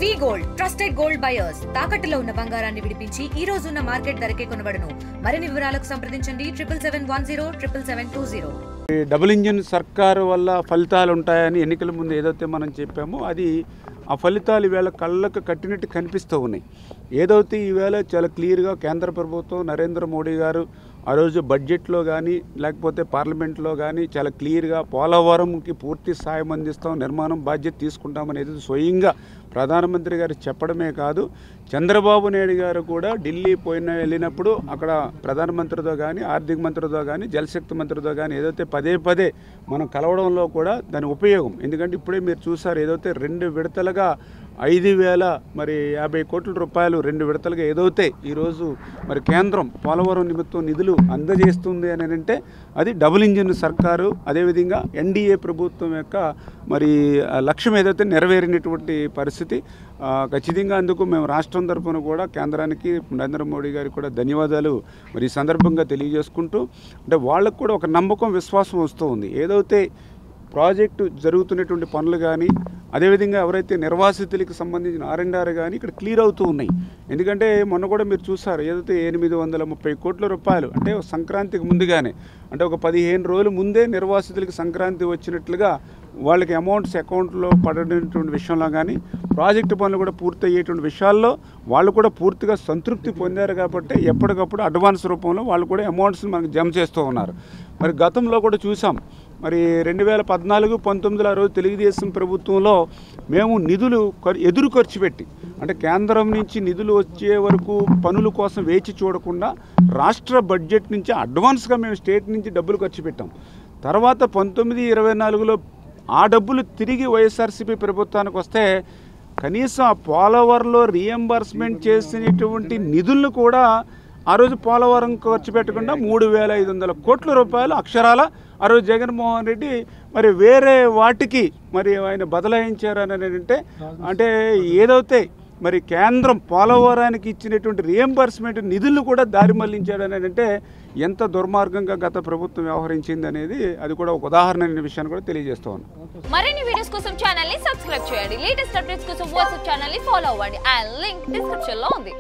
వి gold trusted gold buyers తాకట్టులో ఉన్న బంగారాన్ని విడిపించి ఈ రోజు ఉన్న మార్కెట్ ధరకే కొనబడును. మరిన్ని వివరాలకు సంప్రదించండి 77107720. డబుల్ ఇంజిన్ సర్కారు వల్ల ఫలితాలు ఉంటాయని ఎన్నికల ముందు ఏదైతే మనం చెప్పామో అది ఆ ఫలితాలు ఈవేళ కళ్ళకు కట్టినట్టు కనిపిస్తూ ఉన్నాయి. ఏదైతే ఈవేళ చాలా క్లియర్గా కేంద్ర ప్రభుత్వం నరేంద్ర మోడీ గారు ఆ రోజు బడ్జెట్లో కానీ లేకపోతే పార్లమెంట్లో కానీ చాలా క్లియర్గా పోలవరంకి పూర్తి సాయం అందిస్తాం, నిర్మాణం బాధ్యత తీసుకుంటామనేది స్వయంగా ప్రధానమంత్రి గారు చెప్పడమే కాదు, చంద్రబాబు నాయుడు గారు కూడా ఢిల్లీ వెళ్ళినప్పుడు అక్కడ ప్రధానమంత్రితో కానీ ఆర్థిక మంత్రితో కానీ జలశక్తి మంత్రితో కానీ ఏదైతే పదే పదే మనం కలవడంలో కూడా దాని ఉపయోగం. ఎందుకంటే ఇప్పుడే మీరు చూసారు ఏదైతే 2 విడతలుగా 5,050 కోట్ల రూపాయలు 2 విడతలుగా ఏదైతే ఈరోజు మరి కేంద్రం పోలవరం నిమిత్తం నిధులు అందజేస్తుంది అని అంటే అది డబుల్ ఇంజిన్ సర్కారు, అదేవిధంగా ఎన్డీఏ ప్రభుత్వం యొక్క మరి లక్ష్యం ఏదైతే నెరవేరినటువంటి పరిస్థితి. ఖచ్చితంగా అందుకు మేము రాష్ట్రం తరఫున కూడా కేంద్రానికి నరేంద్ర మోడీ గారికి కూడా ధన్యవాదాలు మరి ఈ సందర్భంగా తెలియజేసుకుంటూ, అంటే వాళ్ళకు కూడా ఒక నమ్మకం విశ్వాసం వస్తూ ఉంది. ఏదైతే ప్రాజెక్టు జరుగుతున్నటువంటి పనులు కానీ అదేవిధంగా ఎవరైతే నిర్వాసితులకు సంబంధించిన R&R కానీ ఇక్కడ క్లియర్ అవుతూ ఉన్నాయి. ఎందుకంటే మొన్న కూడా మీరు చూసారు ఏదైతే 830 కోట్ల రూపాయలు అంటే సంక్రాంతికి ముందుగానే అంటే ఒక 15 రోజుల ముందే నిర్వాసితులకు సంక్రాంతి వచ్చినట్లుగా వాళ్ళకి అమౌంట్స్ అకౌంట్లో పడేటువంటి విషయంలో కానీ ప్రాజెక్టు పనులు కూడా పూర్తి అయ్యేటువంటి విషయాల్లో వాళ్ళు కూడా పూర్తిగా సంతృప్తి పొందారు. కాబట్టి ఎప్పటికప్పుడు అడ్వాన్స్ రూపంలో వాళ్ళు కూడా అమౌంట్స్ని మనకు జమ చేస్తూ ఉన్నారు. మరి గతంలో కూడా చూసాం మరి 2014-19 ఆ రోజు తెలుగుదేశం ప్రభుత్వంలో మేము నిధులు ఎదురు ఖర్చు పెట్టి అంటే కేంద్రం నుంచి నిధులు వచ్చే వరకు పనుల కోసం వేచి చూడకుండా రాష్ట్ర బడ్జెట్ నుంచి అడ్వాన్స్గా మేము స్టేట్ నుంచి డబ్బులు ఖర్చు పెట్టాం. తర్వాత 19-24లో ఆ డబ్బులు తిరిగి వైఎస్ఆర్సీపీ ప్రభుత్వానికి వస్తే కనీసం ఆ పోలవరంలో రీఎంబర్స్మెంట్ చేసినటువంటి నిధులను కూడా ఆ రోజు పోలవరం ఖర్చు పెట్టకుండా 3,500 కోట్ల రూపాయలు అక్షరాల ఆ రోజు జగన్మోహన్ రెడ్డి మరి వేరే వాటికి మరి ఆయన బదలాయించారని అంటే ఏదైతే మరి కేంద్రం పోలవరానికి ఇచ్చినటువంటి రీఎంబర్స్మెంట్ నిధులను కూడా దారి మళ్లించాడని అంటే ఎంత దుర్మార్గంగా గత ప్రభుత్వం వ్యవహరించింది అనేది అది కూడా ఒక ఉదాహరణ అనే విషయాన్ని కూడా తెలియజేస్తూ ఉన్నాను. మరిన్ని వీడియోస్ కోసం ఛానల్ ని సబ్స్క్రైబ్ చేయండి. లేటెస్ట్ అప్డేట్స్ కోసం వాట్సాప్ ఛానల్ ని ఫాలో అవ్వండి. ఆ లింక్ డిస్క్రిప్షన్ లో ఉంది.